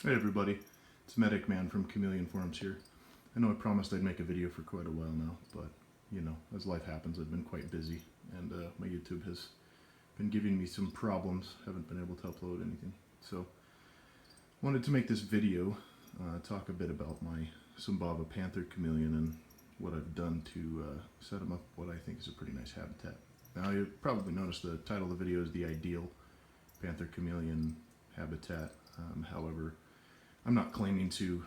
Hey everybody, it's Medic Man from Chameleon Forums here. I know I promised I'd make a video for quite a while now, but you know, as life happens, I've been quite busy, and my YouTube has been giving me some problems. Haven't been able to upload anything, so wanted to make this video, talk a bit about my Zimbabwe Panther Chameleon and what I've done to set him up what I think is a pretty nice habitat. Now you probably noticed the title of the video is the ideal Panther Chameleon habitat. However, I'm not claiming to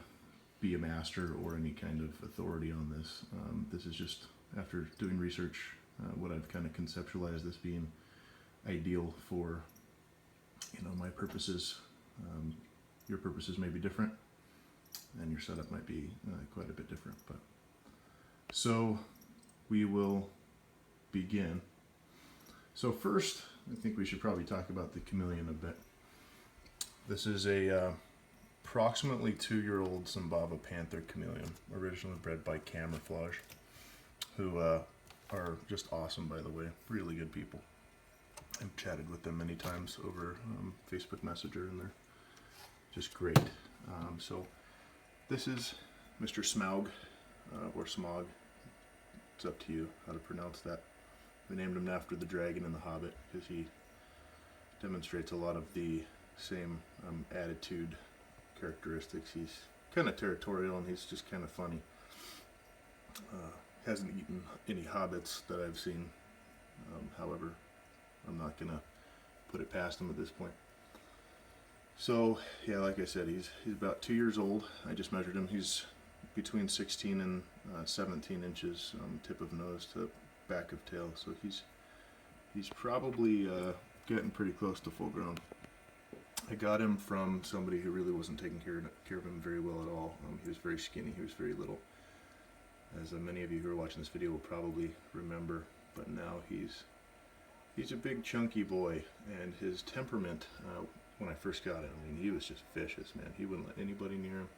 be a master or any kind of authority on this. This is just, after doing research, what I've kind of conceptualized as being ideal for, you know, my purposes. Your purposes may be different, and your setup might be quite a bit different. But so we will begin. So first, I think we should probably talk about the chameleon a bit. This is a approximately 2-year-old Zimbabwe Panther Chameleon, originally bred by Camouflage, who are just awesome, by the way. Really good people. I've chatted with them many times over Facebook Messenger, and they're just great. So this is Mr. Smaug, or Smog. It's up to you how to pronounce that. We named him after the dragon in The Hobbit because he demonstrates a lot of the same attitude characteristics. He's kind of territorial, and he's just kind of funny. Hasn't eaten any hobbits that I've seen. However, I'm not gonna put it past him at this point. So yeah, like I said, he's about 2 years old. I just measured him. He's between 16 and 17 inches, tip of nose to back of tail. So he's probably getting pretty close to full grown. I got him from somebody who really wasn't taking care of him very well at all. He was very skinny, he was very little. As many of you who are watching this video will probably remember, but now he's a big chunky boy, and his temperament, when I first got him, I mean, he was just vicious, man. He wouldn't let anybody near him.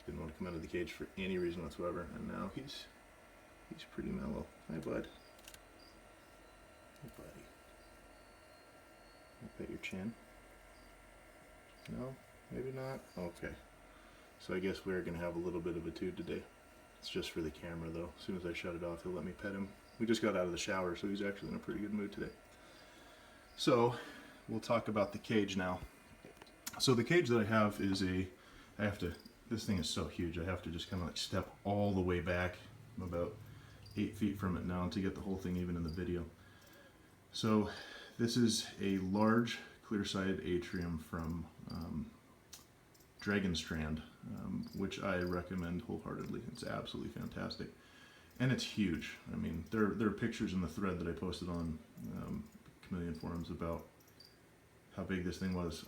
Didn't want to come out of the cage for any reason whatsoever, and now he's pretty mellow. Hi, bud. Hey, buddy. Pet your chin. No? Maybe not? Okay. So I guess we're going to have a little bit of a toot today. It's just for the camera, though. As soon as I shut it off, he'll let me pet him. We just got out of the shower, so he's actually in a pretty good mood today. So, we'll talk about the cage now. So the cage that I have is this thing is so huge, I have to just kind of like step all the way back. I'm about 8 feet from it now to get the whole thing even in the video. So, this is a large clear-sided atrium from Dragonstrand, which I recommend wholeheartedly. It's absolutely fantastic, and it's huge. I mean, there are pictures in the thread that I posted on Chameleon Forums about how big this thing was,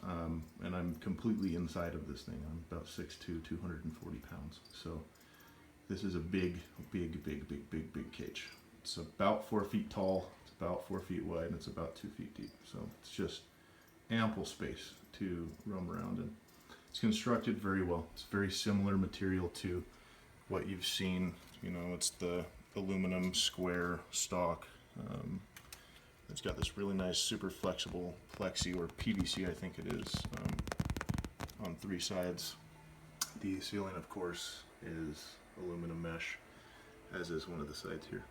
and I'm completely inside of this thing. I'm about 6'2", 240 pounds. So this is a big cage. It's about 4 feet tall. It's about 4 feet wide, and it's about 2 feet deep. So it's just ample space to roam around in. It's constructed very well. It's very similar material to what you've seen. You know, it's the aluminum square stock. It's got this really nice, super flexible plexi, or PVC, I think it is, on 3 sides. The ceiling, of course, is aluminum mesh, as is one of the sides here.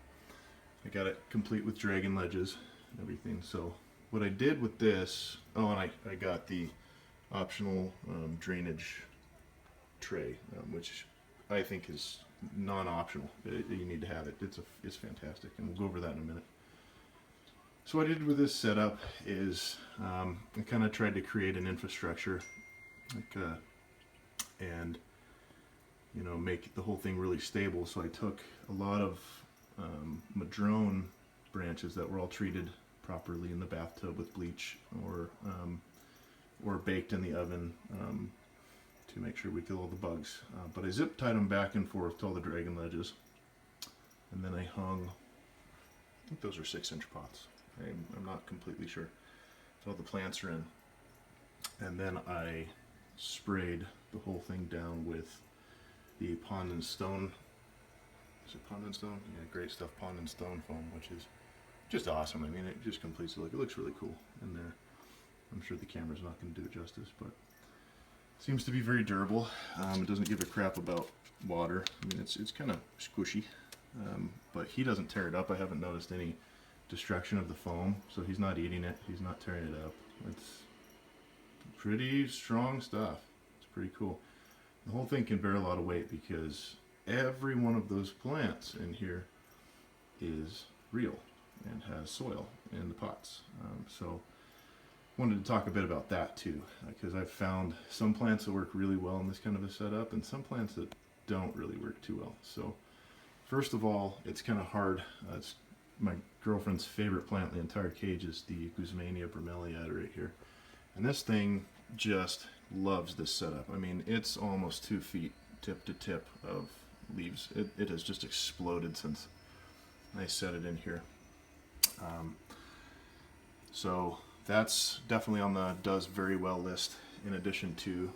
I got it complete with dragon ledges and everything. So what I did with this, and I got the optional drainage tray, which I think is non-optional. You need to have it. It's fantastic, and we'll go over that in a minute. So what I did with this setup is I kind of tried to create an infrastructure, and you know, make the whole thing really stable. So I took a lot of madrone branches that were all treated properly in the bathtub with bleach, or baked in the oven to make sure we kill all the bugs. But I zip tied them back and forth to all the dragon ledges, and then I hung, I think those are 6-inch pots. I'm not completely sure. So all the plants are in, and then I sprayed the whole thing down with the Pond and Stone. Is it Pond and Stone? Yeah, great stuff. Pond and Stone foam, which is just awesome. I mean, it just completes the look. It looks really cool in there. I'm sure the camera's not going to do it justice, but Seems to be very durable. It doesn't give a crap about water. I mean, it's kind of squishy, but he doesn't tear it up. I haven't noticed any destruction of the foam, so he's not eating it. He's not tearing it up. It's pretty strong stuff. It's pretty cool. The whole thing can bear a lot of weight because every one of those plants in here is real and has soil in the pots. So wanted to talk a bit about that too, because I've found some plants that work really well in this kind of a setup and some plants that don't really work too well. So first of all, it's kind of hard. It's my girlfriend's favorite plant in the entire cage is the Guzmania bromeliad right here. And this thing just loves this setup. I mean, it's almost 2 feet tip to tip of leaves. It has just exploded since I set it in here. So that's definitely on the does very well list, in addition to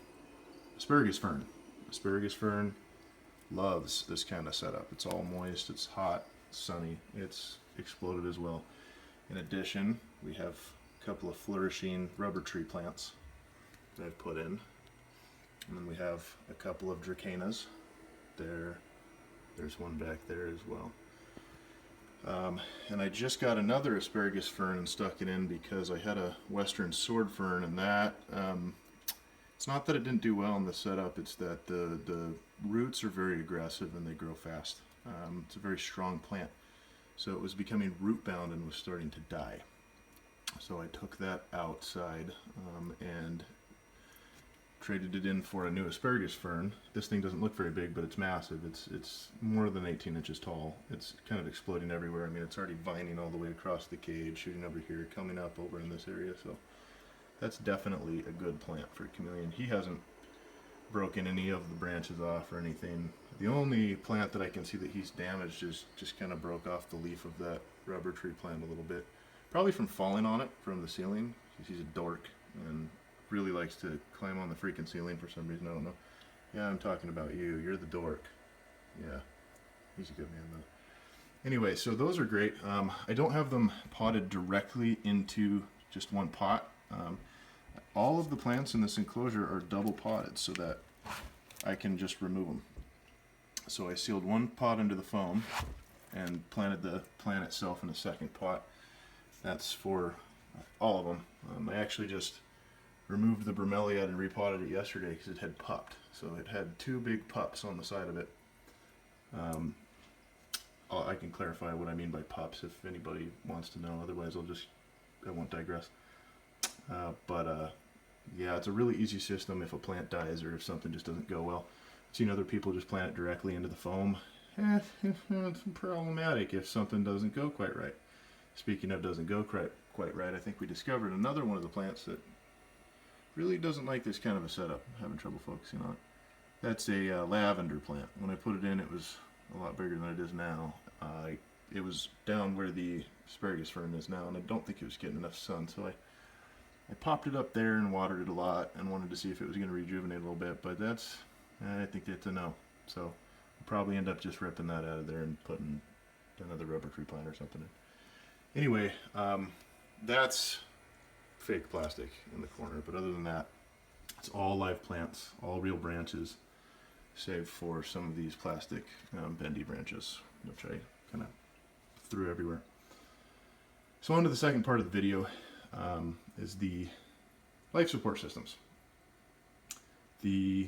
asparagus fern. Asparagus fern loves this kind of setup. It's all moist, it's hot, sunny. It's exploded as well. In addition, we have a couple of flourishing rubber tree plants that I've put in. And then we have a couple of dracaenas. There's one back there as well. And I just got another asparagus fern and stuck it in because I had a western sword fern, and that it's not that it didn't do well in the setup, it's that the roots are very aggressive and they grow fast. It's a very strong plant, so it was becoming root bound and was starting to die. So I took that outside and traded it in for a new asparagus fern. This thing doesn't look very big, but it's massive. It's more than 18 inches tall. It's kind of exploding everywhere. I mean, it's already vining all the way across the cage, shooting over here, coming up over in this area. So that's definitely a good plant for a chameleon. He hasn't broken any of the branches off or anything. The only plant that I can see that he's damaged is just kind of broke off the leaf of that rubber tree plant a little bit. Probably from falling on it from the ceiling. He's a dork and really likes to climb on the freaking ceiling for some reason. I don't know. Yeah, I'm talking about you. You're the dork. Yeah, he's a good man though. Anyway, so those are great. I don't have them potted directly into just one pot. All of the plants in this enclosure are double potted so that I can just remove them. So I sealed one pot into the foam and planted the plant itself in a second pot. That's for all of them. I actually just removed the bromeliad and repotted it yesterday because it had pupped. So it had 2 big pups on the side of it. I can clarify what I mean by pups if anybody wants to know. Otherwise, I won't digress. Yeah, it's a really easy system if a plant dies or if something just doesn't go well. I've seen other people just plant it directly into the foam. It's problematic if something doesn't go quite right. Speaking of doesn't go quite right, I think we discovered another one of the plants that really doesn't like this kind of a setup. I'm having trouble focusing on it. That's a lavender plant. When I put it in, it was a lot bigger than it is now. It was down where the asparagus fern is now, and I don't think it was getting enough sun, so I popped it up there and watered it a lot and wanted to see if it was going to rejuvenate a little bit, but I think that's a no. So I'll probably end up just ripping that out of there and putting another rubber tree plant or something in. Anyway, that's fake plastic in the corner, but other than that, it's all live plants, all real branches, save for some of these plastic bendy branches, which I kind of threw everywhere. So on to the second part of the video, is the life support systems. The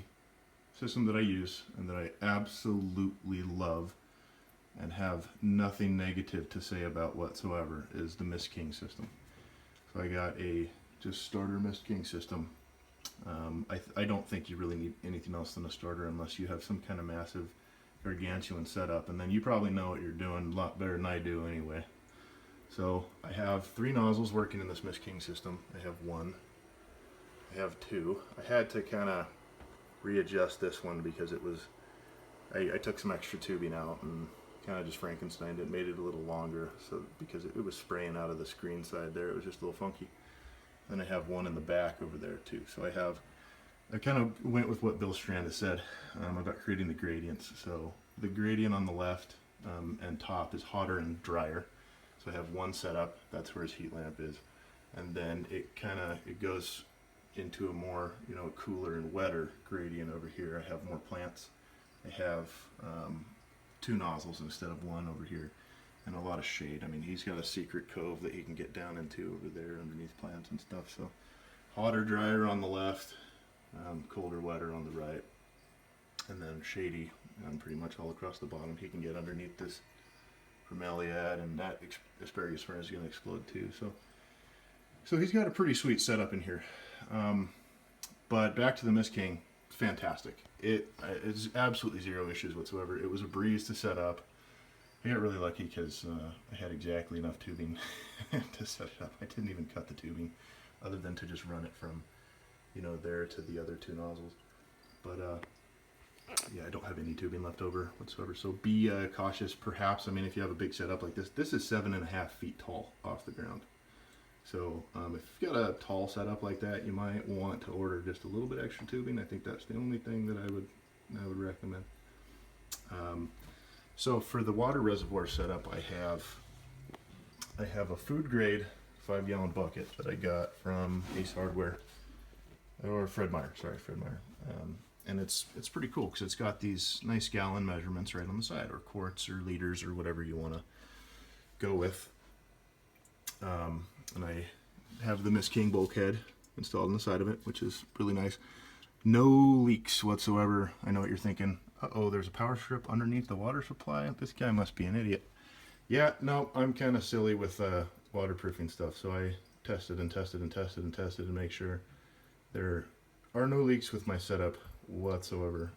system that I use and that I absolutely love and have nothing negative to say about whatsoever is the Mist King system. So I got a just starter Mist King system. I don't think you really need anything else than a starter unless you have some kind of massive gargantuan setup, and then you probably know what you're doing a lot better than I do anyway. So I have 3 nozzles working in this Mist King system. I have 1. I have 2. I had to kind of readjust this one because it was, I took some extra tubing out and kind of just Frankensteined it, made it a little longer, so because it was spraying out of the screen side there, it was just a little funky. Then I have one in the back over there too. So I kind of went with what Bill Strand has said about creating the gradients. So the gradient on the left and top is hotter and drier. So I have one set up, that's where his heat lamp is. And then it goes into a more, you know, cooler and wetter gradient over here. I have more plants. I have 2 nozzles instead of 1 over here, and a lot of shade. I mean, he's got a secret cove that he can get down into over there underneath plants and stuff. So hotter, drier on the left, colder, wetter on the right, and then shady pretty much all across the bottom. He can get underneath this bromeliad, and that asparagus fern is going to explode too. So he's got a pretty sweet setup in here. But back to the Mist King, fantastic. It's absolutely 0 issues whatsoever. It was a breeze to set up. I got really lucky because I had exactly enough tubing to set it up. I didn't even cut the tubing, other than to just run it from, you know, there to the other 2 nozzles. But yeah, I don't have any tubing left over whatsoever. So be cautious, perhaps. I mean, if you have a big setup like this is 7.5 feet tall off the ground. So if you've got a tall setup like that, you might want to order just a little bit extra tubing. I think that's the only thing that I would recommend. So for the water reservoir setup, I have a food grade 5-gallon bucket that I got from Ace Hardware, or Fred Meyer. Sorry, Fred Meyer. And it's pretty cool because it's got these nice gallon measurements right on the side, or quarts or liters or whatever you want to go with. And I have the Mist King bulkhead installed on the side of it, which is really nice. No leaks whatsoever. I know what you're thinking. Uh-oh, there's a power strip underneath the water supply. This guy must be an idiot. Yeah, no, I'm kind of silly with waterproofing stuff. So I tested and tested and tested and tested to make sure there are no leaks with my setup whatsoever.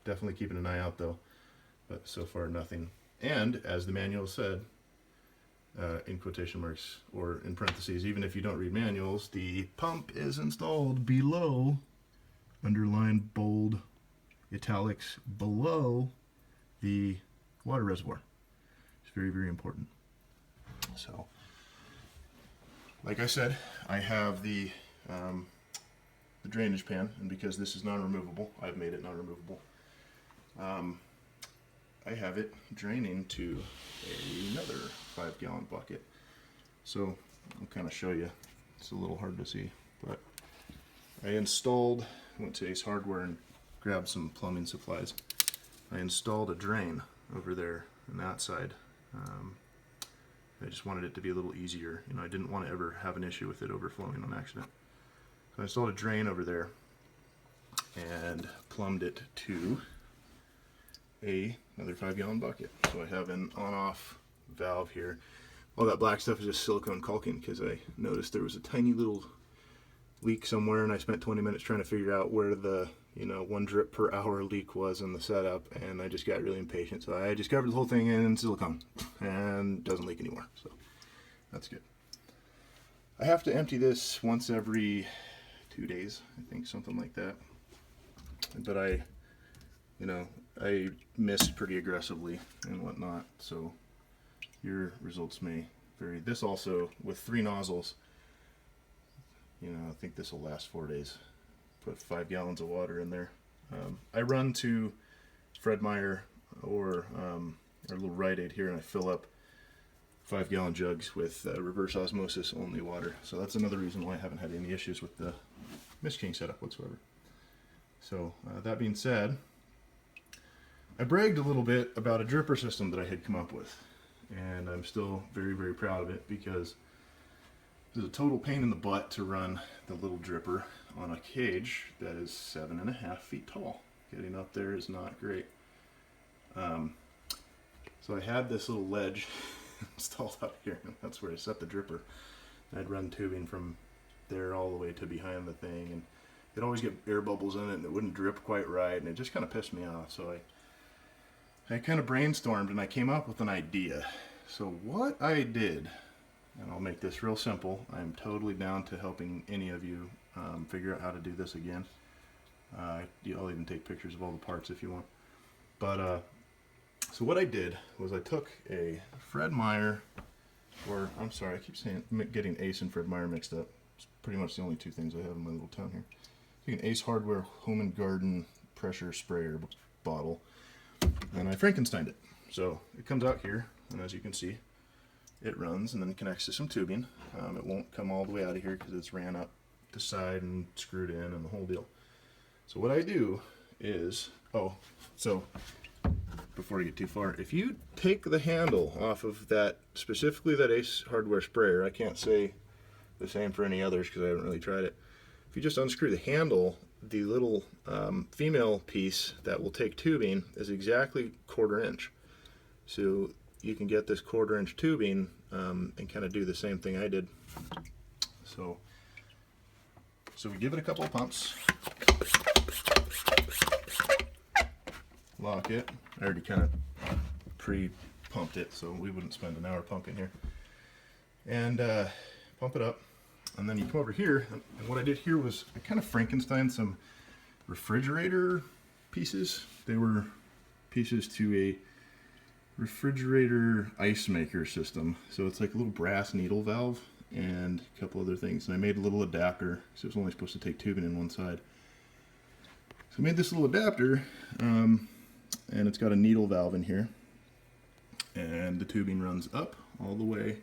Definitely keeping an eye out though, but so far nothing. And as the manual said, in quotation marks or in parentheses, even if you don't read manuals, the pump is installed below, underlined, bold, italics, below the water reservoir. It's very, very important. So, like I said, I have the drainage pan, and because this is non-removable, I've made it non-removable. I have it draining to another 5-gallon bucket. So I'll kind of show you. It's a little hard to see, but I went to Ace Hardware and grabbed some plumbing supplies. I installed a drain over there on that side. I just wanted it to be a little easier. You know, I didn't want to ever have an issue with it overflowing on accident. So I installed a drain over there and plumbed it to another 5-gallon bucket. So I have an on-off valve here. All that black stuff is just silicone caulking because I noticed there was a tiny little leak somewhere, and I spent 20 minutes trying to figure out where the 1 drip per hour leak was in the setup, and I just got really impatient. So I just covered the whole thing in silicone, and it doesn't leak anymore. So that's good. I have to empty this once every 2 days, I think, something like that. But I missed pretty aggressively and whatnot, so your results may vary. This also, with 3 nozzles, I think this will last 4 days. Put 5 gallons of water in there. I run to Fred Meyer or our little Rite Aid here, and I fill up 5-gallon jugs with reverse osmosis only water. So that's another reason why I haven't had any issues with the Mist King setup whatsoever. So that being said, I bragged a little bit about a dripper system that I had come up with, and I'm still very, very proud of it because it's a total pain in the butt to run the little dripper on a cage that is 7.5 feet tall. Getting up there is not great. So I had this little ledge installed up here, and that's where I set the dripper. I'd run tubing from there all the way to behind the thing, and it'd always get air bubbles in it, and it wouldn't drip quite right, and it just kind of pissed me off. So I kind of brainstormed, and I came up with an idea. So what I did, and I'll make this real simple, I'm totally down to helping any of you figure out how to do this again. I'll even take pictures of all the parts if you want. But so what I did was I took a Fred Meyer, or I'm sorry, I keep getting Ace and Fred Meyer mixed up. It's pretty much the only 2 things I have in my little town here. Take an Ace Hardware Home and Garden pressure sprayer bottle, and I Frankensteined it. So it comes out here, and as you can see, it runs and then connects to some tubing. It won't come all the way out of here because it's ran up the side and screwed in and the whole deal. So what I do is, so before I get too far, if you take the handle off of that, specifically that Ace hardware sprayer, I can't say the same for any others because I haven't really tried it. If you just unscrew the handle, the little female piece that will take tubing is exactly 1/4 inch. So you can get this 1/4 inch tubing and kind of do the same thing I did. So we give it a couple of pumps, lock it. I already kind of pre-pumped it, so we wouldn't spend an hour pumping here. And pump it up, and then you come over here, and what I did here was I kind of Frankensteined some refrigerator pieces. They were pieces to a refrigerator ice maker system. So it's like a little brass needle valve and a couple other things. And I made a little adapter, so it was only supposed to take tubing in one side. So I made this little adapter, and it's got a needle valve in here. And the tubing runs up all the way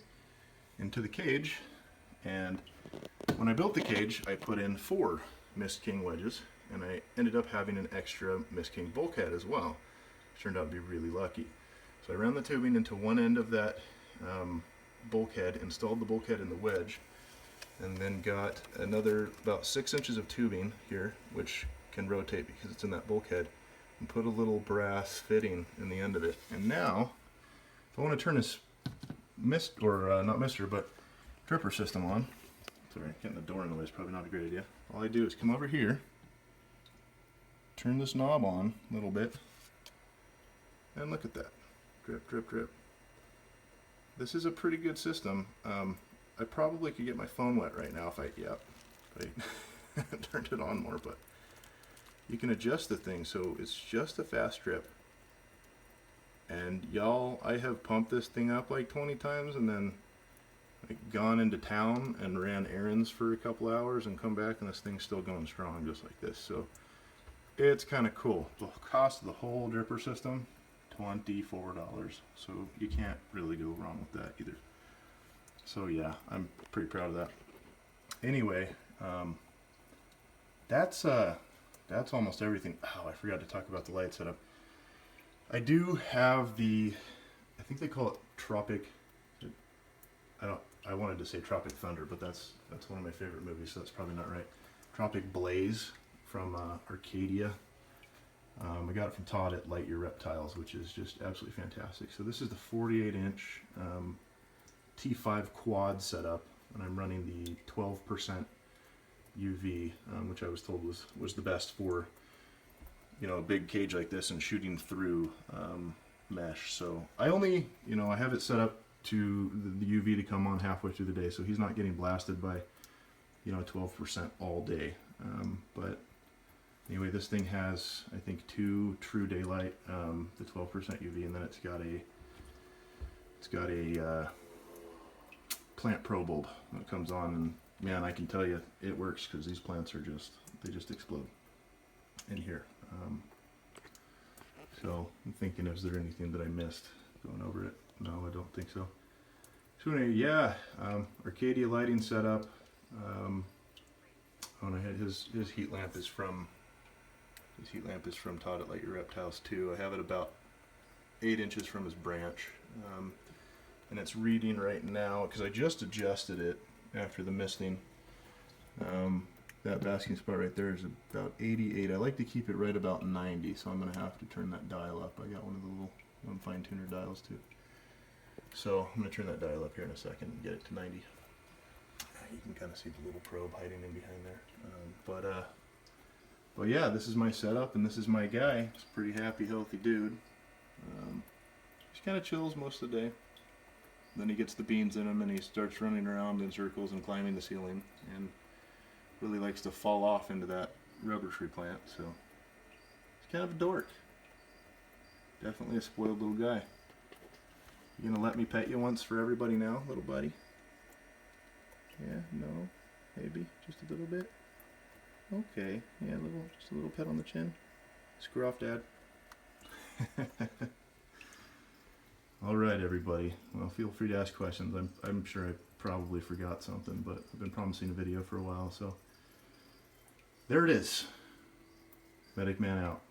into the cage. And when I built the cage, I put in 4 Mist King wedges, and I ended up having an extra Mist King bulkhead as well, which turned out to be really lucky. So I ran the tubing into one end of that bulkhead, installed the bulkhead in the wedge, and then got another about 6 inches of tubing here, which can rotate because it's in that bulkhead, and put a little brass fitting in the end of it. And now, if I want to turn this not mister, but dripper system on, sorry, getting the door in the way is probably not a great idea. All I do is come over here, turn this knob on a little bit, and look at that. Drip, drip, drip. This is a pretty good system. I probably could get my phone wet right now if I turned it on more, but you can adjust the thing so it's just a fast drip. And y'all, I have pumped this thing up like 20 times and then gone into town and ran errands for a couple hours and come back and this thing's still going strong just like this. So it's kind of cool. The cost of the whole dripper system, $24. So you can't really go wrong with that either. So yeah, I'm pretty proud of that. Anyway, that's almost everything. Oh, I forgot to talk about the light setup. I do have the, I think they call it Tropic. I wanted to say Tropic Thunder, but that's one of my favorite movies, so that's probably not right. Tropic Blaze from Arcadia. I got it from Todd at Light Your Reptiles, which is just absolutely fantastic. So this is the 48-inch T5 quad setup, and I'm running the 12% UV, which I was told was the best for, you know, a big cage like this and shooting through mesh. So I only, I have it set up to the UV to come on halfway through the day, so he's not getting blasted by, 12% all day. But anyway, this thing has, I think, 2 true daylight, the 12% UV, and then it's got a plant pro bulb that comes on, and man, I can tell you it works because these plants are they just explode in here. So I'm thinking, is there anything that I missed going over it? No, I don't think so. So anyway, yeah, Arcadia lighting setup. And I had his heat lamp is from Todd at Light Your Reptiles too. I have it about 8 inches from his branch, and it's reading right now because I just adjusted it after the misting. That basking spot right there is about 88. I like to keep it right about 90, so I'm going to have to turn that dial up. I got one of the little fine tuner dials too. So I'm going to turn that dial up here in a second and get it to 90. You can kind of see the little probe hiding in behind there. But yeah, this is my setup and this is my guy. He's a pretty happy, healthy dude. He kind of chills most of the day. Then he gets the beans in him and he starts running around in circles and climbing the ceiling and really likes to fall off into that rubber tree plant. So he's kind of a dork. Definitely a spoiled little guy. You gonna let me pet you once for everybody now, little buddy? Yeah, no, maybe, just a little bit. Okay, yeah, just a little pet on the chin. Screw off, Dad. All right, everybody. Well, feel free to ask questions. I'm sure I probably forgot something, but I've been promising a video for a while, so there it is. Medic Man out.